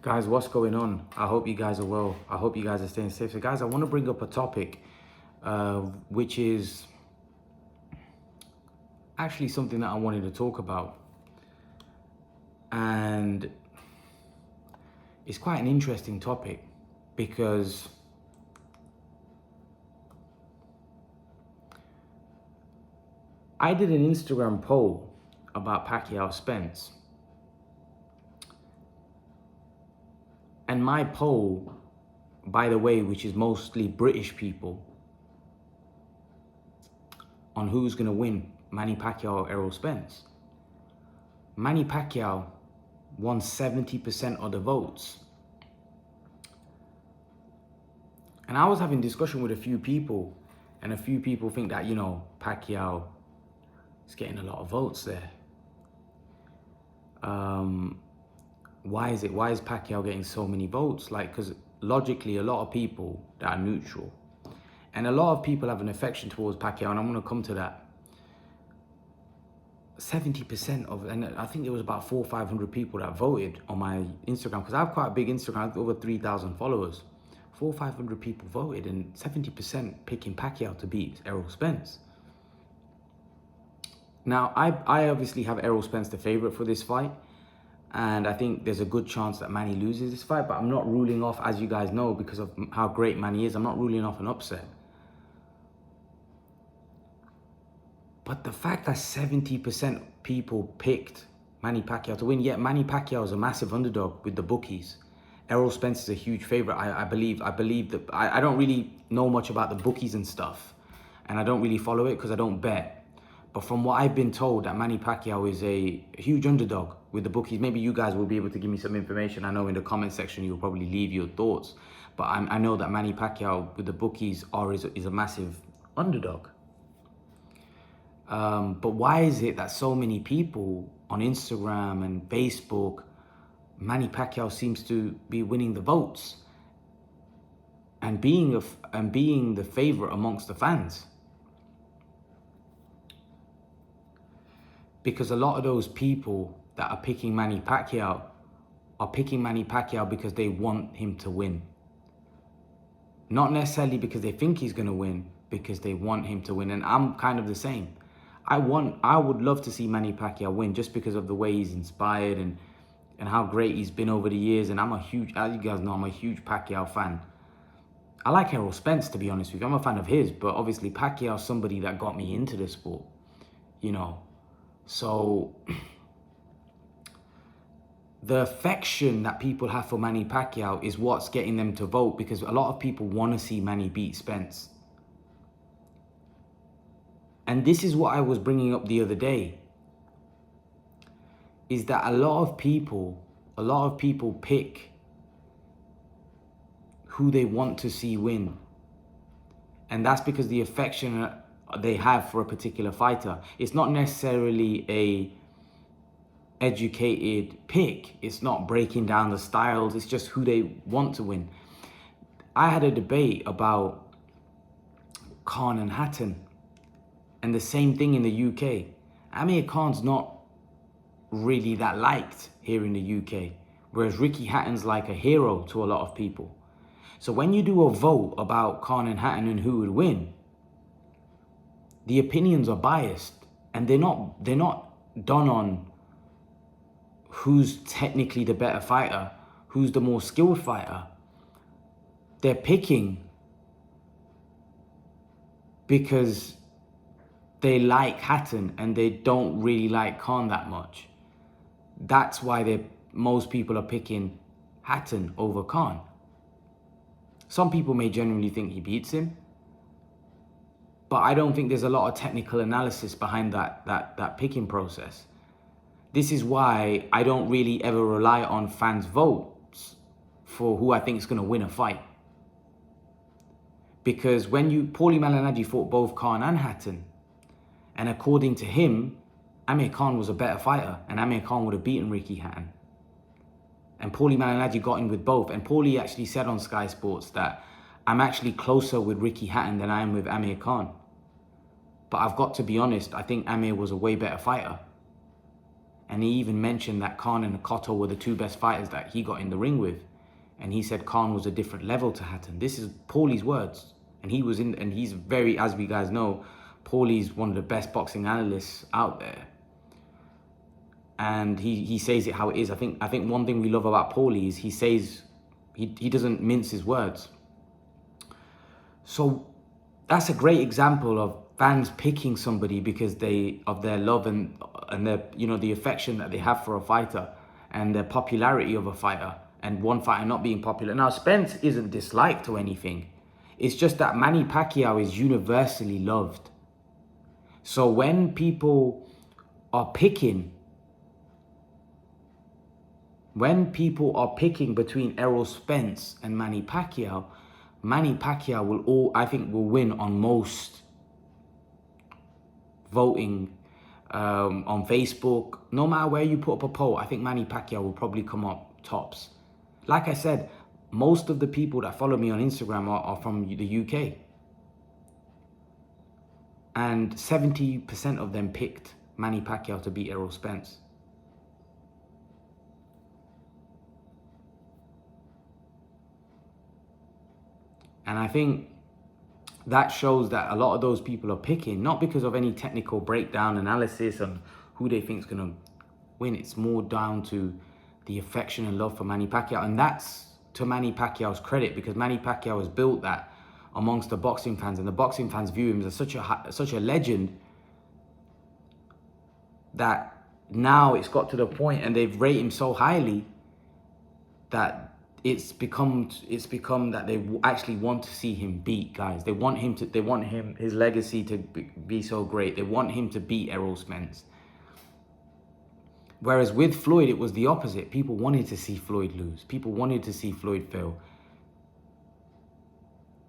Guys, what's going on? I hope you guys are well. I hope you guys are staying safe. So guys, I want to bring up a topic which is actually something that I wanted to talk about. And it's quite an interesting topic because I did an Instagram poll about Pacquiao Spence. And my poll, by the way, which is mostly British people, on who's going to win, Manny Pacquiao or Errol Spence. Manny Pacquiao won 70% of the votes. And I was having discussion with a few people, and a few people think that, Pacquiao is getting a lot of votes there. Why is it? Why is Pacquiao getting so many votes? Because logically, a lot of people that are neutral, and a lot of people have an affection towards Pacquiao, and I'm going to come to that. 70% of, and I think there was about 400 or 500 people that voted on my Instagram, because I have quite a big Instagram, I have over 3,000 followers. 400 or 500 people voted, and 70% picking Pacquiao to beat Errol Spence. Now, I obviously have Errol Spence the favorite for this fight. And I think there's a good chance that Manny loses this fight, but I'm not ruling off, as you guys know, because of how great Manny is, I'm not ruling off an upset. But the fact that 70% people picked Manny Pacquiao to win, yet Manny Pacquiao is a massive underdog with the bookies. Errol Spence is a huge favorite. I believe that I don't really know much about the bookies and stuff, and I don't really follow it because I don't bet. But from what I've been told, that Manny Pacquiao is a huge underdog with the bookies. Maybe you guys will be able to give me some information. I know in the comment section you'll probably leave your thoughts. But I know that Manny Pacquiao with the bookies is a massive underdog. But why is it that so many people on Instagram and Facebook, Manny Pacquiao seems to be winning the votes and being the favorite amongst the fans? Because a lot of those people that are picking Manny Pacquiao are picking Manny Pacquiao because they want him to win. Not necessarily because they think he's going to win, because they want him to win. And I'm kind of the same. I would love to see Manny Pacquiao win just because of the way he's inspired and how great he's been over the years. And I'm a huge, as you guys know, I'm a huge Pacquiao fan. I like Errol Spence, to be honest with you. I'm a fan of his, but obviously Pacquiao's somebody that got me into the sport, So the affection that people have for Manny Pacquiao is what's getting them to vote, because a lot of people want to see Manny beat Spence. And this is what I was bringing up the other day, is that a lot of people pick who they want to see win. And that's because the affection they have for a particular fighter. It's not necessarily a educated pick. It's not breaking down the styles. It's just who they want to win. I had a debate about Khan and Hatton, and the same thing in the UK. Amir Khan's not really that liked here in the UK, whereas Ricky Hatton's like a hero to a lot of people. So when you do a vote about Khan and Hatton and who would win, the opinions are biased, and they're not done on who's technically the better fighter, who's the more skilled fighter. They're picking because they like Hatton and they don't really like Khan that much. That's why most people are picking Hatton over Khan. Some people may genuinely think he beats him, but I don't think there's a lot of technical analysis behind that picking process. This is why I don't really ever rely on fans' votes for who I think is going to win a fight. Because when Paulie Malignaggi fought both Khan and Hatton, and according to him, Amir Khan was a better fighter, and Amir Khan would have beaten Ricky Hatton. And Paulie Malignaggi got in with both, and Paulie actually said on Sky Sports that I'm actually closer with Ricky Hatton than I am with Amir Khan. But I've got to be honest, I think Amir was a way better fighter. And he even mentioned that Khan and Cotto were the two best fighters that he got in the ring with. And he said Khan was a different level to Hatton. This is Paulie's words. And he's very, as we guys know, Paulie's one of the best boxing analysts out there. And he says it how it is. I think one thing we love about Paulie is he doesn't mince his words. So that's a great example of fans picking somebody because of their love and their, you know, the affection that they have for a fighter and the popularity of a fighter, and one fighter not being popular. Now, Spence isn't disliked or anything. It's just that Manny Pacquiao is universally loved. So when people are picking between Errol Spence and Manny Pacquiao will win on most voting on Facebook. No matter where you put up a poll, I think Manny Pacquiao will probably come up tops. Like I said, most of the people that follow me on Instagram are from the UK. And 70% of them picked Manny Pacquiao to beat Errol Spence. And I think that shows that a lot of those people are picking, not because of any technical breakdown analysis on who they think is going to win. It's more down to the affection and love for Manny Pacquiao. And that's to Manny Pacquiao's credit, because Manny Pacquiao has built that amongst the boxing fans. And the boxing fans view him as such a legend that now it's got to the point, and they've rated him so highly that it's become that they actually want to see him beat guys. They want his legacy to be so great. They want him to beat Errol Spence. Whereas with Floyd, it was the opposite. People wanted to see Floyd lose. People wanted to see Floyd fail.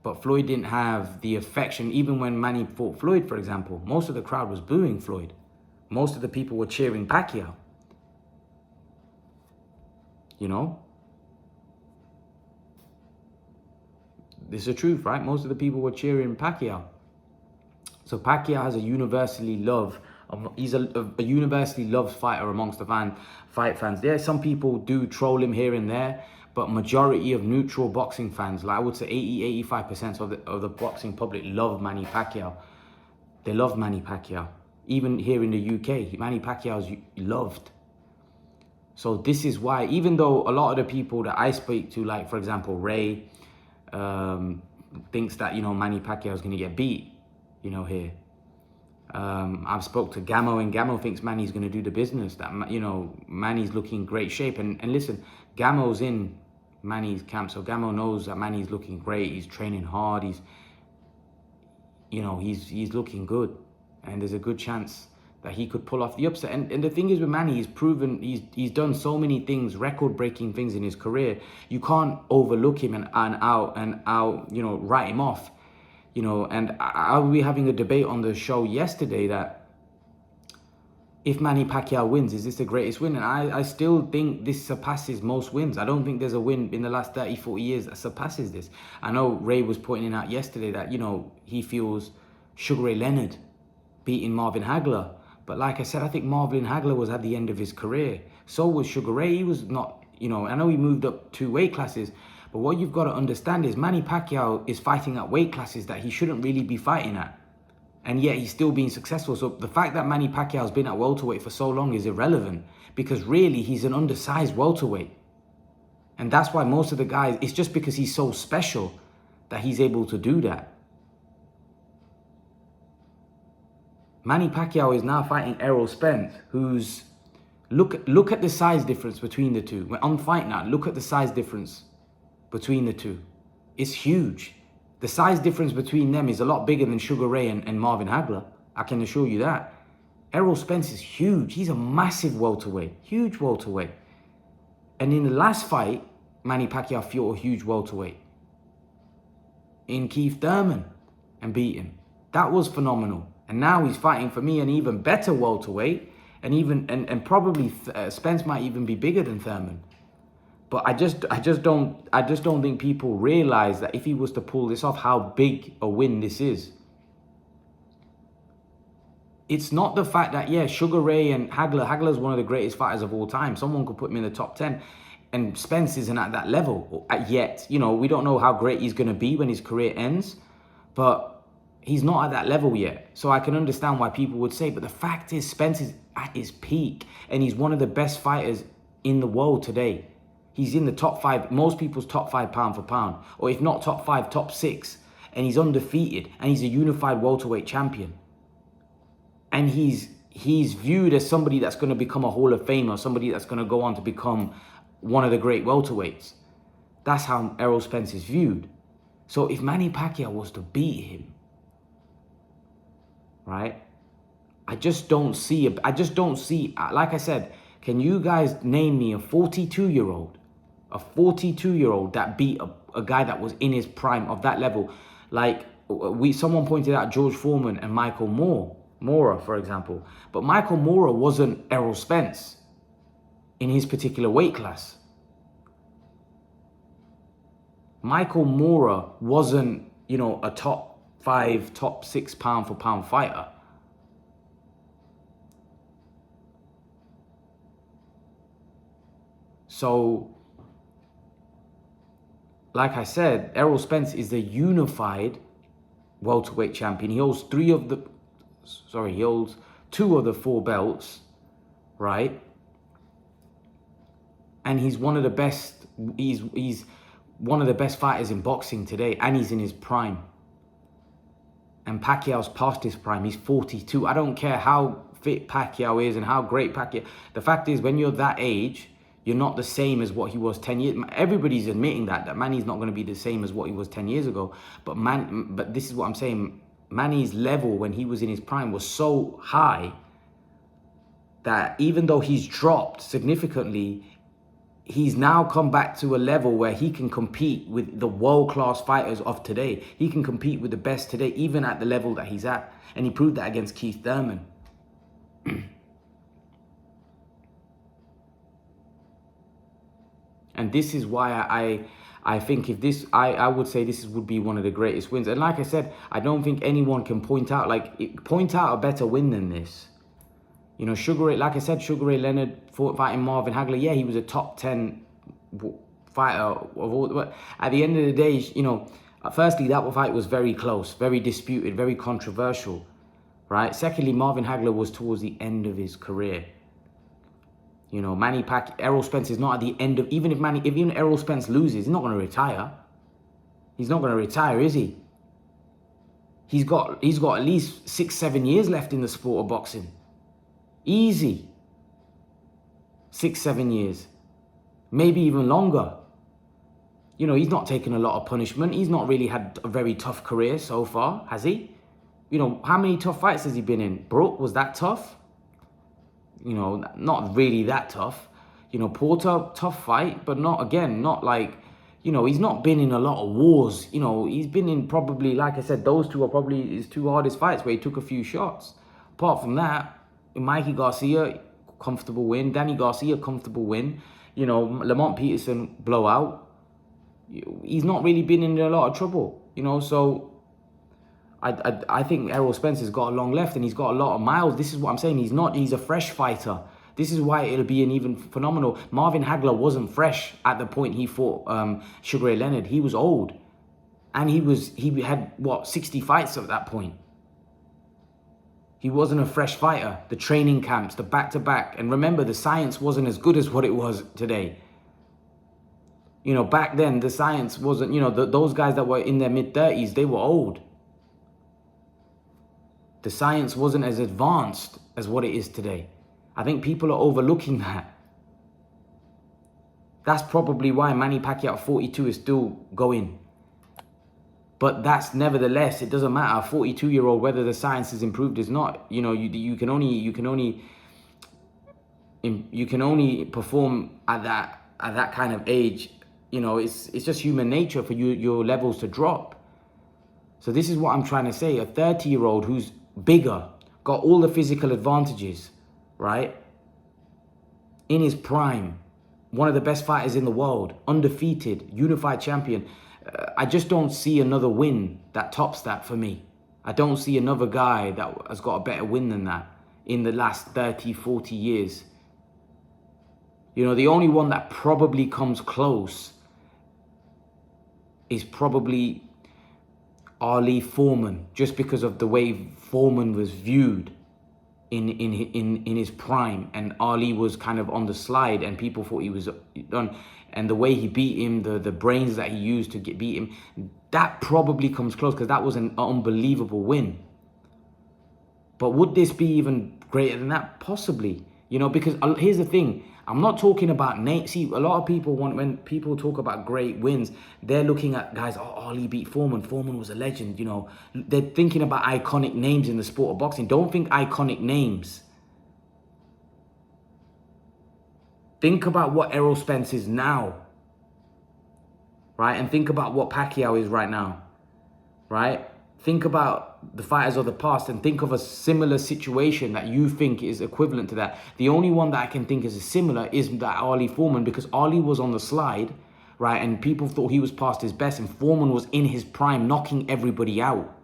But Floyd didn't have the affection. Even when Manny fought Floyd, for example, most of the crowd was booing Floyd. Most of the people were cheering Pacquiao. You know? This is the truth, right? Most of the people were cheering Pacquiao. So Pacquiao has a universally loved, he's a universally loved fighter amongst the fight fans. There, some people do troll him here and there, but majority of neutral boxing fans, like I would say 85% of the boxing public, love Manny Pacquiao. They love Manny Pacquiao. Even here in the UK, Manny Pacquiao is loved. So this is why, even though a lot of the people that I speak to, like for example Ray, thinks that, you know, Manny Pacquiao is going to get beat, you know, here. I've spoke to Gamo, and Gamo thinks Manny's going to do the business. That, you know, Manny's looking great shape. And listen, Gamo's in Manny's camp, so Gamo knows that Manny's looking great. He's training hard. He's looking good, and there's a good chance that he could pull off the upset. And the thing is with Manny, he's proven, he's done so many things, record-breaking things in his career. You can't overlook him and you know, write him off. You know, and I'll be having a debate on the show yesterday that if Manny Pacquiao wins, is this the greatest win? And I still think this surpasses most wins. I don't think there's a win in the last 30, 40 years that surpasses this. I know Ray was pointing out yesterday that, you know, he feels Sugar Ray Leonard beating Marvin Hagler. But like I said, I think Marvin Hagler was at the end of his career. So was Sugar Ray. He was not, you know, I know he moved up 2 weight classes, but what you've got to understand is Manny Pacquiao is fighting at weight classes that he shouldn't really be fighting at. And yet he's still being successful. So the fact that Manny Pacquiao has been at welterweight for so long is irrelevant, because really he's an undersized welterweight. And that's why most of the guys, it's just because he's so special that he's able to do that. Manny Pacquiao is now fighting Errol Spence, who's... Look at the size difference between the two. When on Fight Night, look at the size difference between the two. It's huge. The size difference between them is a lot bigger than Sugar Ray and Marvin Hagler. I can assure you that. Errol Spence is huge. He's a massive welterweight. Huge welterweight. And in the last fight, Manny Pacquiao fought a huge welterweight in Keith Thurman and beat him. That was phenomenal. And now he's fighting, for me, an even better welterweight, and probably Spence might even be bigger than Thurman. But I just don't think people realize that if he was to pull this off, how big a win this is. it's not the fact that, yeah, Sugar Ray and Hagler's one of the greatest fighters of all time. Someone could put him in the top 10. And Spence isn't at that level yet. You know, we don't know how great he's going to be when his career ends. But he's not at that level yet. So I can understand why people would say. But the fact is, Spence is at his peak. And he's one of the best fighters in the world today. He's in the top 5, most people's top 5 pound for pound. Or if not top 5, top 6. And he's undefeated. And he's a unified welterweight champion. And he's viewed as somebody that's going to become a Hall of Famer, somebody that's going to go on to become one of the great welterweights. That's how Errol Spence is viewed. So if Manny Pacquiao was to beat him, right? I just don't see, like I said, can you guys name me a 42-year-old that beat a guy that was in his prime of that level? Like someone pointed out George Foreman and Michael Moorer, for example. But Michael Moorer wasn't Errol Spence in his particular weight class. Michael Moorer wasn't, you know, a top 5, top 6 pound for pound fighter. So, like I said, Errol Spence is the unified welterweight champion. He holds 2 of the 4 belts, right? And he's one of the best, he's one of the best fighters in boxing today, and he's in his prime. And Pacquiao's past his prime. He's 42. I don't care how fit Pacquiao is and how great Pacquiao. The fact is, when you're that age, you're not the same as what he was 10 years. Everybody's admitting that Manny's not going to be the same as what he was 10 years ago. But this is what I'm saying. Manny's level when he was in his prime was so high that even though he's dropped significantly, he's now come back to a level where he can compete with the world-class fighters of today. He can compete with the best today, even at the level that he's at. And he proved that against Keith Thurman. And this is why I think if this, I would say this would be one of the greatest wins. And like I said, I don't think anyone can point out a better win than this. You know, Sugar Ray, like I said, Sugar Ray Leonard fighting Marvin Hagler. Yeah, he was a top 10 fighter of all. But at the end of the day, you know, firstly, that fight was very close, very disputed, very controversial, right? Secondly, Marvin Hagler was towards the end of his career. You know, Manny Pacquiao, Errol Spence is not at the end of, even if Errol Spence loses, he's not going to retire. He's not going to retire, is he? He's got at least 6-7 years left in the sport of boxing. Easy. 6-7 years. Maybe even longer. You know, he's not taken a lot of punishment. He's not really had a very tough career so far, has he? You know, how many tough fights has he been in? Brooke, was that tough? You know, not really that tough. You know, Porter, tough fight, but not like, you know, he's not been in a lot of wars. You know, he's been in probably, like I said, those 2 are probably his 2 hardest fights where he took a few shots. Apart from that, Mikey Garcia, comfortable win. Danny Garcia, comfortable win. You know, Lamont Peterson, blowout. He's not really been in a lot of trouble, you know, so I think Errol Spence has got a long left and he's got a lot of miles. This is what I'm saying. He's a fresh fighter. This is why it'll be an even phenomenal. Marvin Hagler wasn't fresh at the point he fought Sugar Ray Leonard. He was old. And he had, what, 60 fights at that point. He wasn't a fresh fighter. The training camps, the back-to-back. And remember, the science wasn't as good as what it was today. You know, back then, the science wasn't, you know, those guys that were in their mid-30s, they were old. The science wasn't as advanced as what it is today. I think people are overlooking that. That's probably why Manny Pacquiao at 42 is still going. But that's nevertheless, it doesn't matter. A 42-year-old, whether the science is improved is not. You know, you can only perform at that kind of age. You know, it's just human nature for your levels to drop. So this is what I'm trying to say. A 30-year-old who's bigger, got all the physical advantages, right? In his prime, one of the best fighters in the world, undefeated, unified champion. I just don't see another win that tops that for me. I don't see another guy that has got a better win than that in the last 30, 40 years. You know, the only one that probably comes close is probably Ali Foreman, just because of the way Foreman was viewed in his prime, and Ali was kind of on the slide, and people thought he was done. And the way he beat him, the brains that he used to beat him, that probably comes close, because that was an unbelievable win. But would this be even greater than that? Possibly. You know, because here's the thing. I'm not talking about names. See, a lot of people when people talk about great wins, they're looking at guys, oh, Ali beat Foreman. Foreman was a legend, you know. They're thinking about iconic names in the sport of boxing. Don't think iconic names. Think about what Errol Spence is now, right? And think about what Pacquiao is right now, right? Think about the fighters of the past and think of a similar situation that you think is equivalent to that. The only one that I can think is similar is that Ali Foreman, because Ali was on the slide, right? And people thought he was past his best, and Foreman was in his prime, knocking everybody out.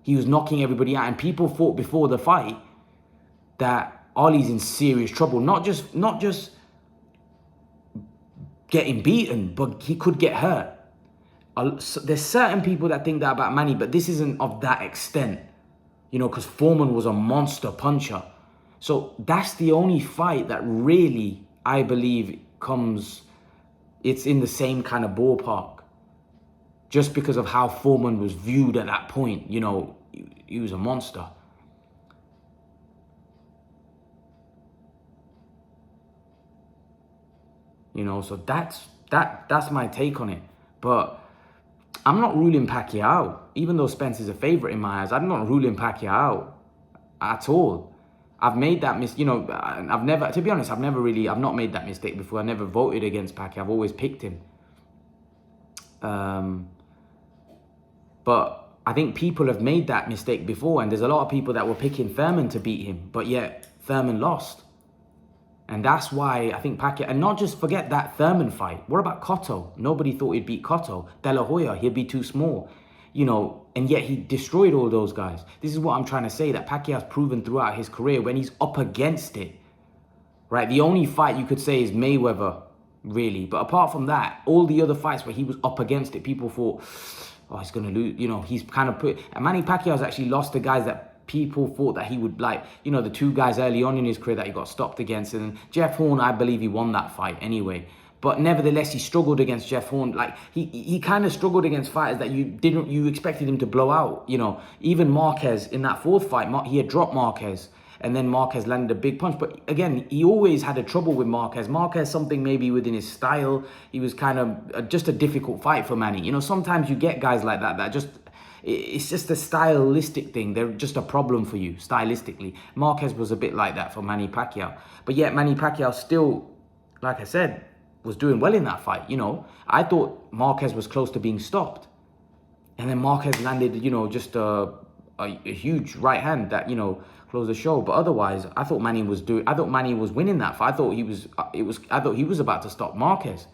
He was knocking everybody out, and people thought before the fight that Ali's in serious trouble. Not just getting beaten, but he could get hurt. There's certain people that think that about Manny, but this isn't of that extent, you know, because Foreman was a monster puncher. So that's the only fight that really, I believe, it's in the same kind of ballpark. Just because of how Foreman was viewed at that point, you know, he was a monster. You know, so that's my take on it. But I'm not ruling Pacquiao out. Even though Spence is a favorite in my eyes, I'm not ruling Pacquiao out at all. I've made that mistake, you know, to be honest, I've not made that mistake before. I never voted against Pacquiao. I've always picked him. But I think people have made that mistake before, and there's a lot of people that were picking Thurman to beat him, but yet Thurman lost. And that's why I think Pacquiao, and not just forget that Thurman fight. What about Cotto? Nobody thought he'd beat Cotto. De La Hoya, he'd be too small. You know, and yet he destroyed all those guys. This is what I'm trying to say, that Pacquiao's proven throughout his career when he's up against it, right? The only fight you could say is Mayweather, really. But apart from that, all the other fights where he was up against it, people thought, oh, he's going to lose. You know, he's kind of put... And Manny Pacquiao's actually lost to guys that people thought that he would, like, you know, the two guys early on in his career that he got stopped against. And Jeff Horn, I believe he won that fight anyway. But nevertheless, he struggled against Jeff Horn. Like, he kind of struggled against fighters that you expected him to blow out. You know, even Marquez in that fourth fight, he had dropped Marquez. And then Marquez landed a big punch. But again, he always had a trouble with Marquez. Marquez, something maybe within his style. He was kind of just a difficult fight for Manny. You know, sometimes you get guys like that just... It's just a stylistic thing. They're just a problem for you, stylistically. Marquez was a bit like that for Manny Pacquiao. But yet Manny Pacquiao still, like I said, was doing well in that fight. You know, I thought Marquez was close to being stopped. And then Marquez landed, you know, just a huge right hand that, you know, closed the show. But otherwise, I thought Manny was winning that fight. I thought he was about to stop Marquez.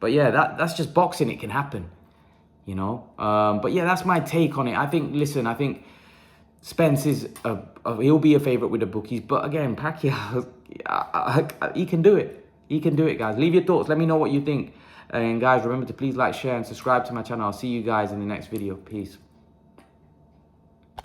But yeah, that's just boxing. It can happen. You know, but yeah, that's my take on it. I think Spence is he'll be a favorite with the bookies, but again, Pacquiao, he can do it. He can do it, guys. Leave your thoughts. Let me know what you think. And guys, remember to please like, share, and subscribe to my channel. I'll see you guys in the next video. Peace.